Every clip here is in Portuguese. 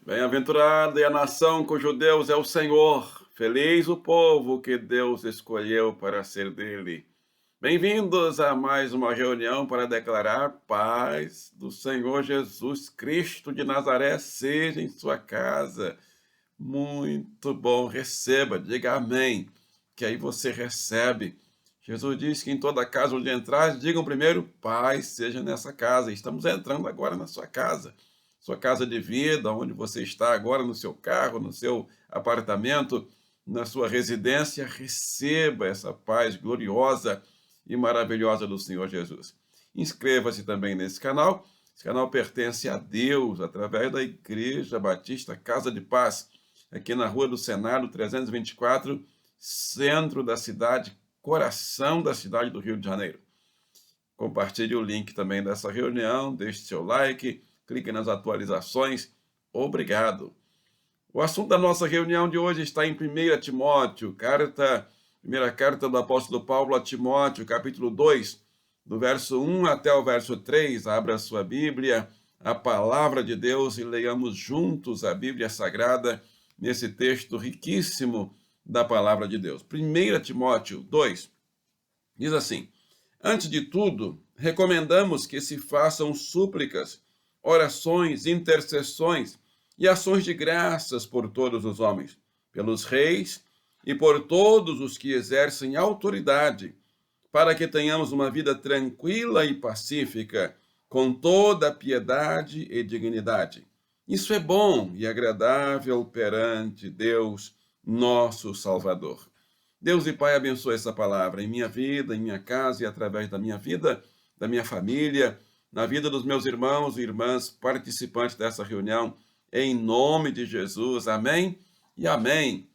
Bem-aventurada é a nação cujo Deus é o Senhor. Feliz o povo que Deus escolheu para ser dele. Bem-vindos a mais uma reunião para declarar paz do Senhor Jesus Cristo de Nazaré seja em sua casa. Muito bom, receba, diga amém, que aí você recebe. Jesus diz que em toda casa onde entrar, digam primeiro, paz seja nessa casa. Estamos entrando agora na sua casa de vida, onde você está agora, no seu carro, no seu apartamento, na sua residência, receba essa paz gloriosa e maravilhosa do Senhor Jesus. Inscreva-se também nesse canal. Esse canal pertence a Deus, através da Igreja Batista Casa de Paz, aqui na Rua do Senado 324, centro da cidade, coração da cidade do Rio de Janeiro. Compartilhe o link também dessa reunião, deixe seu like, clique nas atualizações. Obrigado. O assunto da nossa reunião de hoje está em 1 Timóteo, primeira carta do apóstolo Paulo a Timóteo, capítulo 2, do verso 1 até o verso 3. Abra sua Bíblia, a palavra de Deus, e leiamos juntos a Bíblia Sagrada nesse texto riquíssimo da palavra de Deus. 1 Timóteo 2 diz assim: antes de tudo, recomendamos que se façam súplicas, orações, intercessões e ações de graças por todos os homens, pelos reis e por todos os que exercem autoridade, para que tenhamos uma vida tranquila e pacífica, com toda a piedade e dignidade. Isso é bom e agradável perante Deus, nosso Salvador. Deus e Pai, abençoe essa palavra em minha vida, em minha casa e através da minha vida, da minha família, na vida dos meus irmãos e irmãs participantes dessa reunião, em nome de Jesus. Amém e amém.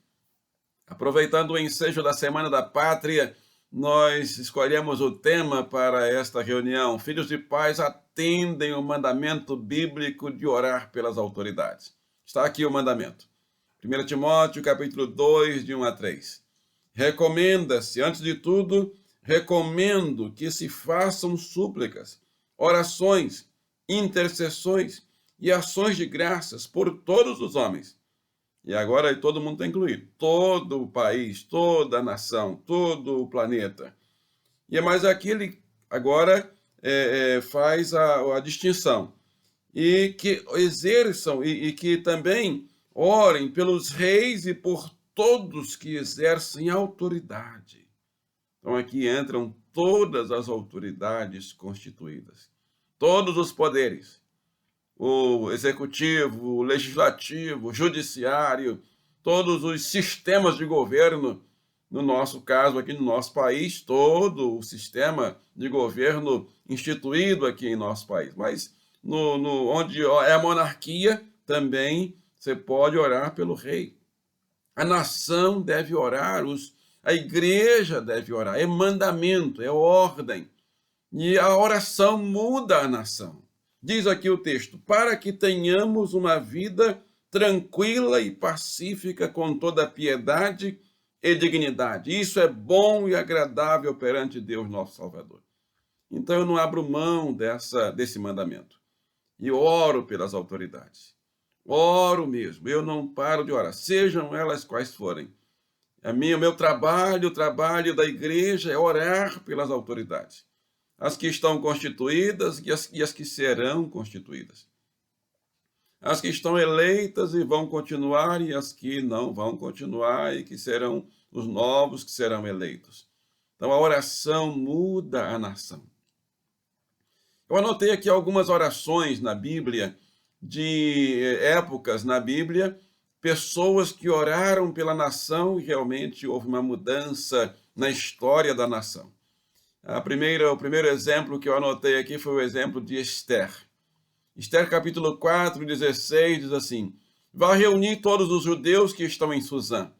Aproveitando o ensejo da Semana da Pátria, nós escolhemos o tema para esta reunião: filhos de pais atendem o mandamento bíblico de orar pelas autoridades. Está aqui o mandamento. 1 Timóteo, capítulo 2, de 1 a 3. Recomenda-se, antes de tudo, recomendo que se façam súplicas, orações, intercessões e ações de graças por todos os homens. E agora todo mundo está incluído, todo o país, toda a nação, todo o planeta. E mais aqui ele agora faz a distinção. E que exerçam e que também orem pelos reis e por todos que exercem autoridade. Então aqui entram todas as autoridades constituídas, todos os poderes, o executivo, o legislativo, o judiciário, todos os sistemas de governo, no nosso caso aqui no nosso país, todo o sistema de governo instituído aqui em nosso país. Mas onde é a monarquia, também você pode orar pelo rei. A nação deve orar, a igreja deve orar, é mandamento, é ordem. E a oração muda a nação. Diz aqui o texto: para que tenhamos uma vida tranquila e pacífica, com toda piedade e dignidade. Isso é bom e agradável perante Deus, nosso Salvador. Então eu não abro mão desse mandamento. E oro pelas autoridades. Oro mesmo, eu não paro de orar, sejam elas quais forem. O meu trabalho, o trabalho da igreja é orar pelas autoridades. As que estão constituídas e as que serão constituídas. As que estão eleitas e vão continuar, e as que não vão continuar, e que serão os novos que serão eleitos. Então a oração muda a nação. Eu anotei aqui algumas orações na Bíblia, de épocas na Bíblia, pessoas que oraram pela nação e realmente houve uma mudança na história da nação. O primeiro exemplo que eu anotei aqui foi o exemplo de Esther. Esther, capítulo 4, 16, diz assim: vá reunir todos os judeus que estão em Suzã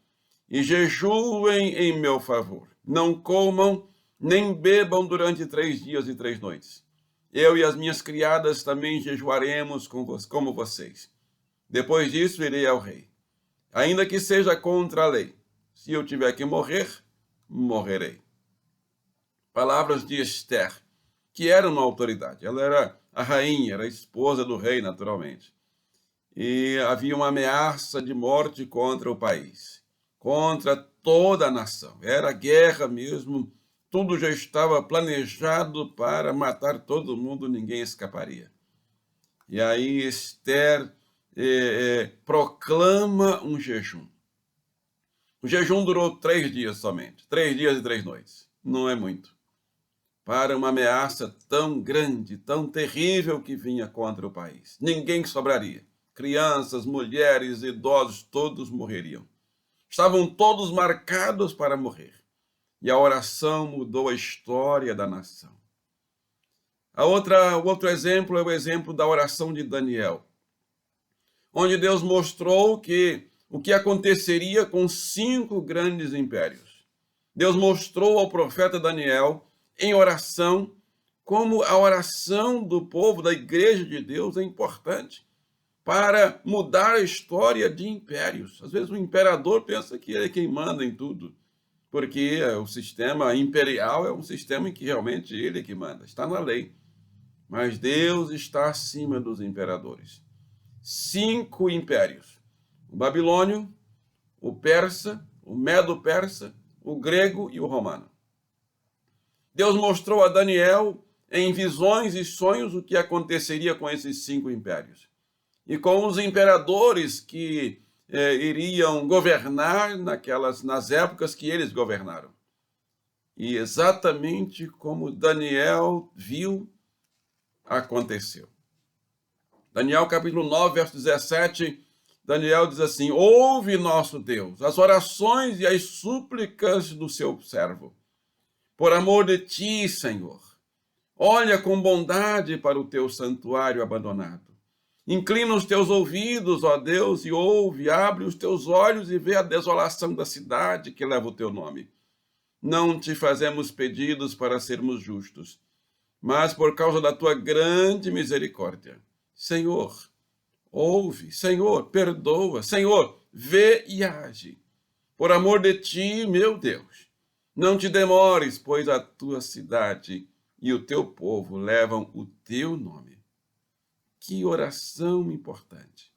e jejuem em meu favor. Não comam nem bebam durante 3 dias e 3 noites. Eu e as minhas criadas também jejuaremos como vocês. Depois disso, irei ao rei. Ainda que seja contra a lei. Se eu tiver que morrer, morrerei. Palavras de Esther, que era uma autoridade. Ela era a rainha, era a esposa do rei, naturalmente. e havia uma ameaça de morte contra o país, contra toda a nação. Era guerra mesmo, tudo já estava planejado para matar todo mundo, ninguém escaparia. E aí Esther proclama um jejum. O jejum durou 3 dias somente, 3 dias e 3 noites. Não é muito. Para uma ameaça tão grande, tão terrível que vinha contra o país. Ninguém sobraria. Crianças, mulheres, idosos, todos morreriam. Estavam todos marcados para morrer. E a oração mudou a história da nação. O outro exemplo é o exemplo da oração de Daniel, onde Deus mostrou o que aconteceria com 5 grandes impérios. Deus mostrou ao profeta Daniel, em oração, como a oração do povo, da igreja de Deus, é importante para mudar a história de impérios. Às vezes o imperador pensa que ele é quem manda em tudo, porque o sistema imperial é um sistema em que realmente ele é que manda, está na lei. Mas Deus está acima dos imperadores. 5 impérios: o babilônio, o persa, o medo-persa, o grego e o romano. Deus mostrou a Daniel, em visões e sonhos, o que aconteceria com esses 5 impérios. E com os imperadores que iriam governar nas épocas que eles governaram. E exatamente como Daniel viu, aconteceu. Daniel capítulo 9, verso 17, Daniel diz assim: ouve, nosso Deus, as orações e as súplicas do seu servo. Por amor de ti, Senhor, olha com bondade para o teu santuário abandonado. Inclina os teus ouvidos, ó Deus, e ouve, abre os teus olhos e vê a desolação da cidade que leva o teu nome. Não te fazemos pedidos para sermos justos, mas por causa da tua grande misericórdia. Senhor, ouve, Senhor, perdoa, Senhor, vê e age. Por amor de ti, meu Deus, não te demores, pois a tua cidade e o teu povo levam o teu nome. Que oração importante.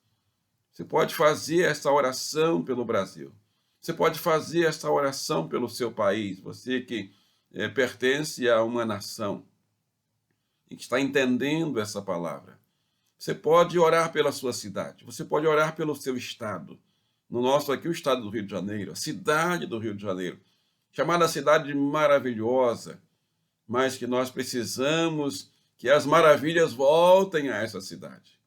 Você pode fazer essa oração pelo Brasil. Você pode fazer essa oração pelo seu país, você que pertence a uma nação e que está entendendo essa palavra. Você pode orar pela sua cidade, você pode orar pelo seu estado. No nosso aqui, o estado do Rio de Janeiro, a cidade do Rio de Janeiro, chamada cidade maravilhosa, mas que nós precisamos que as maravilhas voltem a essa cidade.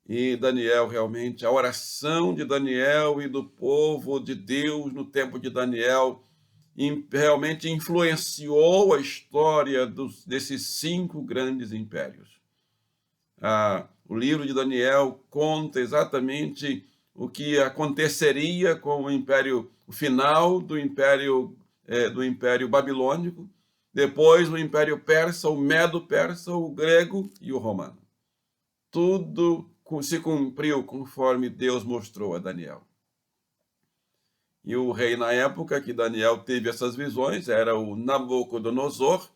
E Daniel, realmente, a oração de Daniel e do povo de Deus no tempo de Daniel realmente influenciou a história desses 5 grandes impérios. O livro de Daniel conta exatamente o que aconteceria com o final do império babilônico, depois o império persa, o medo-persa, o grego e o romano. Tudo se cumpriu conforme Deus mostrou a Daniel. E o rei na época que Daniel teve essas visões era o Nabucodonosor,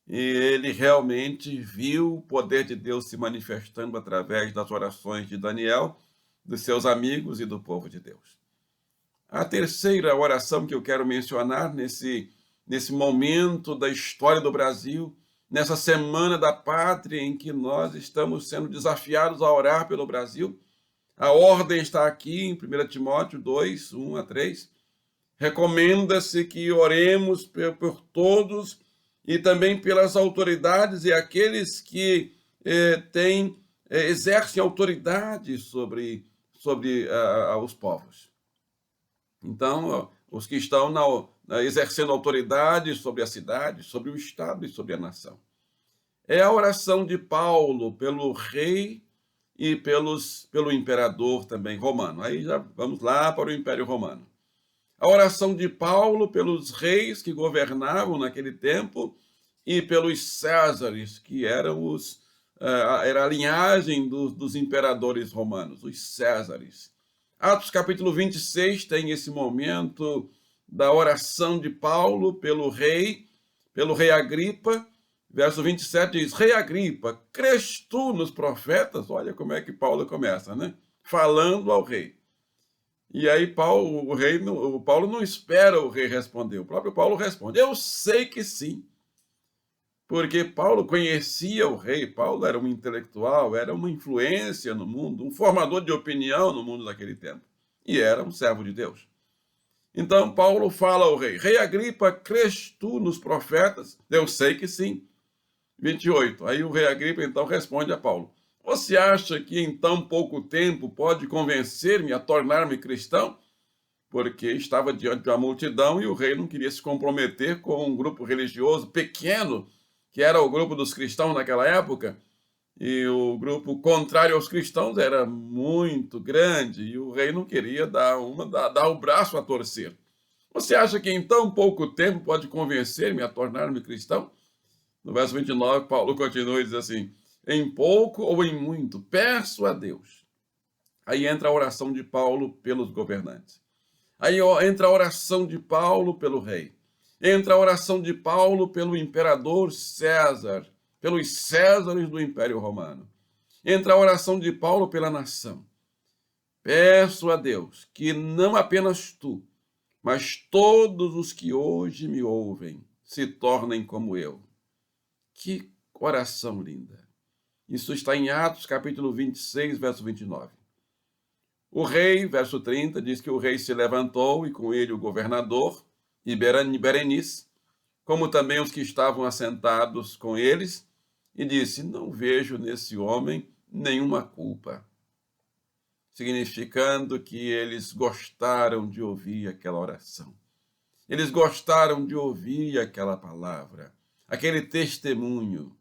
e ele realmente viu o poder de Deus se manifestando através das orações de Daniel, dos seus amigos e do povo de Deus. A terceira oração que eu quero mencionar nesse momento da história do Brasil, nessa Semana da Pátria em que nós estamos sendo desafiados a orar pelo Brasil. A ordem está aqui em 1 Timóteo 2, 1 a 3. Recomenda-se que oremos por todos e também pelas autoridades e aqueles que exercem autoridade sobre os povos. Então, os que estão exercendo autoridade sobre a cidade, sobre o Estado e sobre a nação. É a oração de Paulo pelo rei e pelo imperador também romano. Aí já vamos lá para o Império Romano. A oração de Paulo pelos reis que governavam naquele tempo e pelos Césares, que eram era a linhagem dos imperadores romanos, os Césares. Atos capítulo 26 tem esse momento da oração de Paulo pelo rei Agripa, Verso 27 diz: Rei Agripa, crês tu nos profetas? Olha como é que Paulo começa, né? Falando ao rei. E aí o Paulo não espera o rei responder, o próprio Paulo responde: eu sei que sim. Porque Paulo conhecia o rei, Paulo era um intelectual, era uma influência no mundo, um formador de opinião no mundo daquele tempo. E era um servo de Deus. Então Paulo fala ao rei: Rei Agripa, crês tu nos profetas? Eu sei que sim. 28. Aí o rei Agripa então responde a Paulo: você acha que em tão pouco tempo pode convencer-me a tornar-me cristão? Porque estava diante de uma multidão e o rei não queria se comprometer com um grupo religioso pequeno, que era o grupo dos cristãos naquela época, e o grupo contrário aos cristãos era muito grande, e o rei não queria dar o braço a torcer. Você acha que em tão pouco tempo pode convencer-me a tornar-me cristão? No verso 29, Paulo continua e diz assim: em pouco ou em muito, peço a Deus. Aí entra a oração de Paulo pelos governantes. Aí entra a oração de Paulo pelo rei. Entra a oração de Paulo pelo imperador César, pelos Césares do Império Romano. Entra a oração de Paulo pela nação. Peço a Deus que não apenas tu, mas todos os que hoje me ouvem se tornem como eu. Que oração linda! Isso está em Atos, capítulo 26, verso 29. O rei, verso 30, diz que o rei se levantou e com ele o governador e Berenice, como também os que estavam assentados com eles, e disse: não vejo nesse homem nenhuma culpa. Significando que eles gostaram de ouvir aquela oração. Eles gostaram de ouvir aquela palavra, aquele testemunho,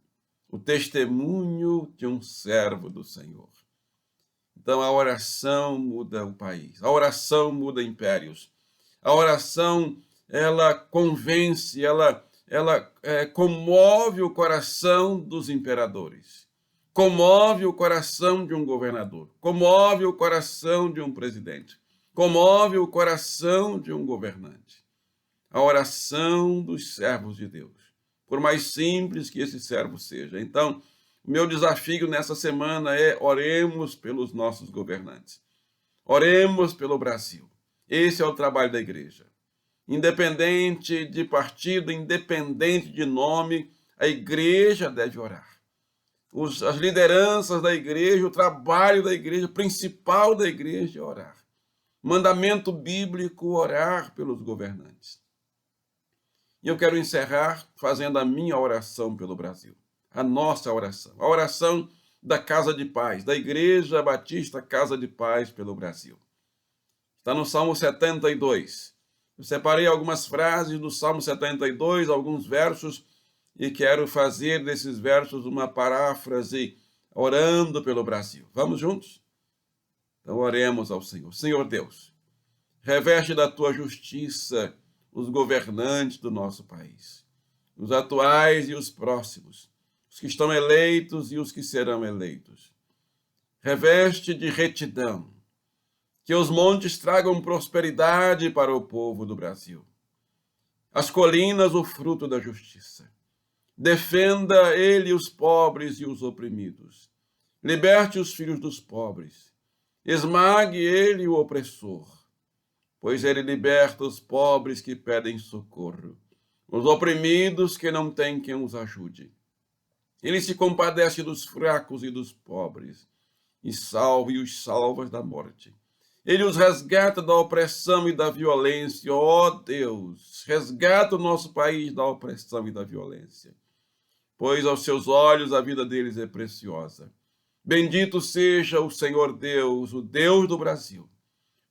o testemunho de um servo do Senhor. Então a oração muda o país, a oração muda impérios, a oração ela convence, ela comove o coração dos imperadores, comove o coração de um governador, comove o coração de um presidente, comove o coração de um governante. A oração dos servos de Deus, por mais simples que esse servo seja. Então, o meu desafio nessa semana é: oremos pelos nossos governantes. Oremos pelo Brasil. Esse é o trabalho da igreja. Independente de partido, independente de nome, a igreja deve orar. As lideranças da igreja, o trabalho da igreja, o principal da igreja é orar. Mandamento bíblico, orar pelos governantes. E eu quero encerrar fazendo a minha oração pelo Brasil, a nossa oração, a oração da Casa de Paz, da Igreja Batista Casa de Paz pelo Brasil. Está no Salmo 72. Eu separei algumas frases do Salmo 72, alguns versos, e quero fazer desses versos uma paráfrase, orando pelo Brasil. Vamos juntos? Então oremos ao Senhor. Senhor Deus, reveste da tua justiça os governantes do nosso país, os atuais e os próximos, os que estão eleitos e os que serão eleitos. Reveste de retidão, que os montes tragam prosperidade para o povo do Brasil. As colinas, o fruto da justiça. Defenda ele os pobres e os oprimidos. Liberte os filhos dos pobres. Esmague ele o opressor, pois ele liberta os pobres que pedem socorro, os oprimidos que não têm quem os ajude. Ele se compadece dos fracos e dos pobres, e os salva da morte. Ele os resgata da opressão e da violência. Ó Deus, resgata o nosso país da opressão e da violência, pois aos seus olhos a vida deles é preciosa. Bendito seja o Senhor Deus, o Deus do Brasil,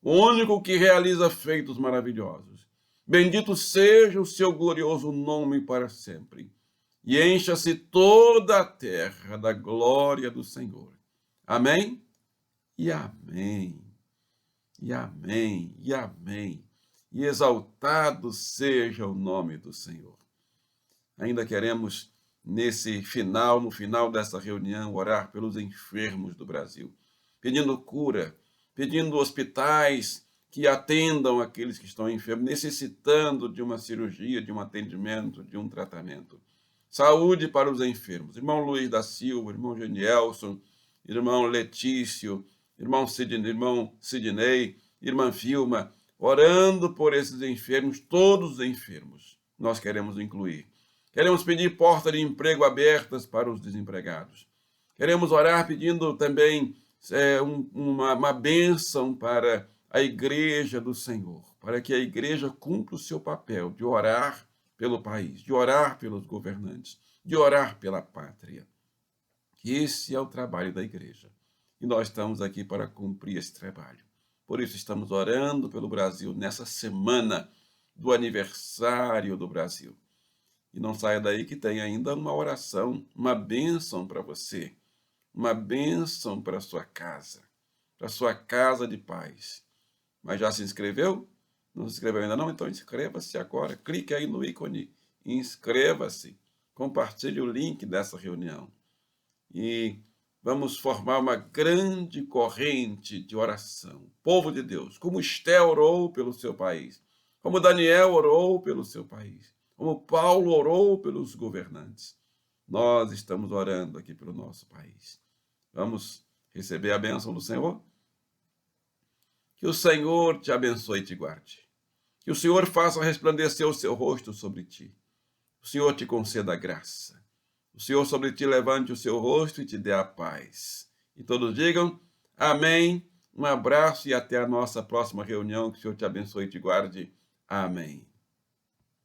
o único que realiza feitos maravilhosos. Bendito seja o seu glorioso nome para sempre. E encha-se toda a terra da glória do Senhor. Amém? E amém. E amém. E amém. E exaltado seja o nome do Senhor. Ainda queremos, no final dessa reunião, orar pelos enfermos do Brasil, pedindo cura, pedindo hospitais que atendam aqueles que estão enfermos, necessitando de uma cirurgia, de um atendimento, de um tratamento. saúde para os enfermos. Irmão Luiz da Silva, irmão Genielson, irmão Letício, irmão Sidney, irmã Vilma, orando por esses enfermos, todos os enfermos, nós queremos incluir. Queremos pedir portas de emprego abertas para os desempregados. Queremos orar pedindo também uma bênção para a igreja do Senhor, para que a igreja cumpra o seu papel de orar pelo país, de orar pelos governantes, de orar pela pátria. Esse é o trabalho da igreja. E nós estamos aqui para cumprir esse trabalho. Por isso estamos orando pelo Brasil nessa semana do aniversário do Brasil. E não saia daí que tem ainda uma oração, uma bênção para você, uma bênção para a sua casa de paz. Mas já se inscreveu? Não se inscreveu ainda não? Então inscreva-se agora. Clique aí no ícone, inscreva-se. Compartilhe o link dessa reunião. E vamos formar uma grande corrente de oração. Povo de Deus, como Esté orou pelo seu país, como Daniel orou pelo seu país, como Paulo orou pelos governantes. Nós estamos orando aqui pelo nosso país. Vamos receber a bênção do Senhor? Que o Senhor te abençoe e te guarde. Que o Senhor faça resplandecer o seu rosto sobre ti. O Senhor te conceda a graça. O Senhor sobre ti levante o seu rosto e te dê a paz. E todos digam amém. Um abraço e até a nossa próxima reunião. Que o Senhor te abençoe e te guarde. Amém.